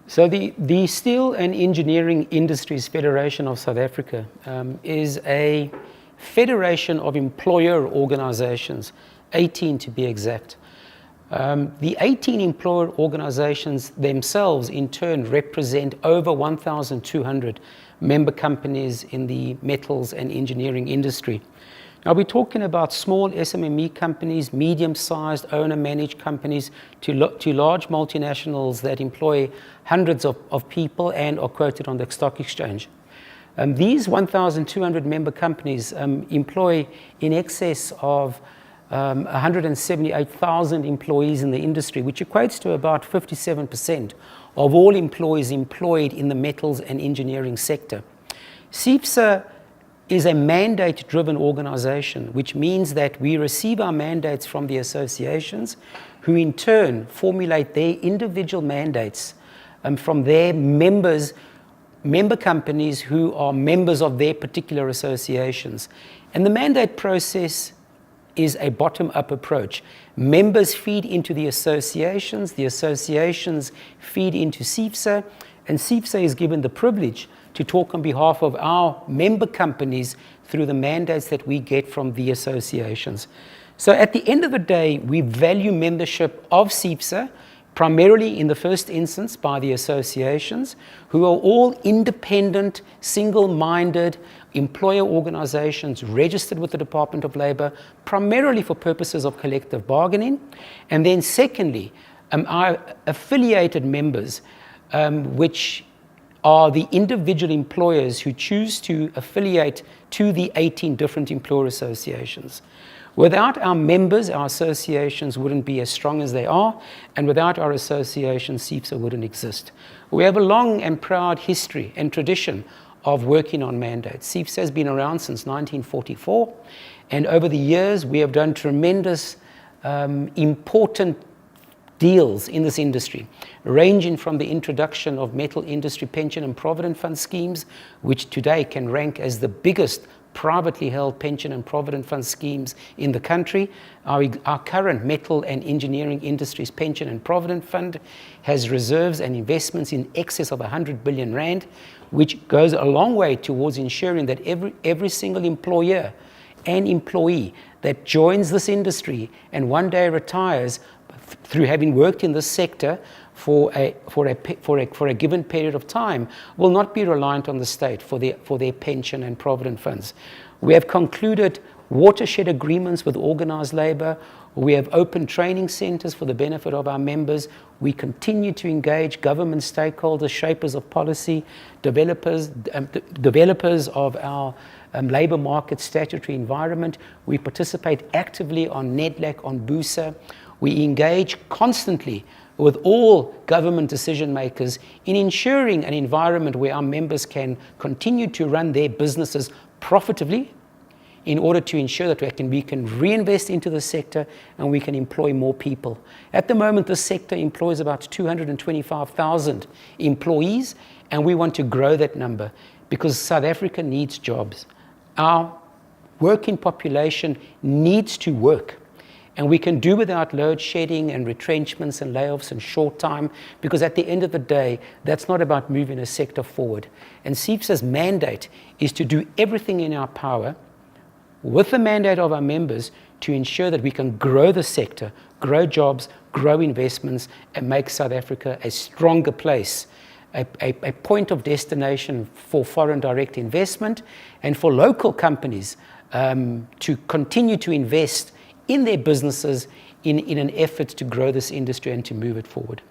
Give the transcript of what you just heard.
So the Steel and Engineering Industries Federation of South Africa is a federation of employer organizations, 18 to be exact. The 18 employer organizations themselves in turn represent over 1,200 member companies in the metals and engineering industry. Now we're talking about small SMME companies, medium-sized owner-managed companies to large multinationals that employ hundreds of people and are quoted on the stock exchange. These 1,200 member companies employ in excess of 178,000 employees in the industry, which equates to about 57% of all employees employed in the metals and engineering sector. SEIFSA is a mandate-driven organization, which means that we receive our mandates from the associations, who in turn formulate their individual mandates from their member companies who are members of their particular associations. And the mandate process is a bottom-up approach. Members feed into the associations feed into SEIFSA, and SEIFSA is given the privilege to talk on behalf of our member companies through the mandates that we get from the associations. So at the end of the day, we value membership of SEIFSA, primarily in the first instance by the associations, who are all independent, single-minded employer organizations registered with the Department of Labor, primarily for purposes of collective bargaining. And then secondly, our affiliated members, which are the individual employers who choose to affiliate to the 18 different employer associations. Without our members, our associations wouldn't be as strong as they are, and without our associations, SEIFSA wouldn't exist. We have a long and proud history and tradition of working on mandates. SEIFSA has been around since 1944, and over the years, we have done tremendous, important deals in this industry, ranging from the introduction of metal industry pension and provident fund schemes, which today can rank as the biggest privately held pension and provident fund schemes in the country. Our current metal and engineering industries pension and provident fund has reserves and investments in excess of 100 billion rand, which goes a long way towards ensuring that every single employer and employee that joins this industry and one day retires through having worked in this sector for a given period of time will not be reliant on the state for their pension and provident funds. We have concluded watershed agreements with organized labor. We have open training centers for the benefit of our members. We continue to engage government stakeholders, shapers of policy, developers of our labor market statutory environment. We participate actively on NEDLAC, on BUSA. We engage constantly with all government decision makers in ensuring an environment where our members can continue to run their businesses profitably in order to ensure that we can reinvest into the sector and we can employ more people. At the moment, this sector employs about 225,000 employees, and we want to grow that number because South Africa needs jobs. Our working population needs to work. And we can do without load shedding and retrenchments and layoffs in short time, because at the end of the day, that's not about moving a sector forward. And SEIFSA's mandate is to do everything in our power with the mandate of our members to ensure that we can grow the sector, grow jobs, grow investments, and make South Africa a stronger place, a point of destination for foreign direct investment and for local companies to continue to invest in their businesses in an effort to grow this industry and to move it forward.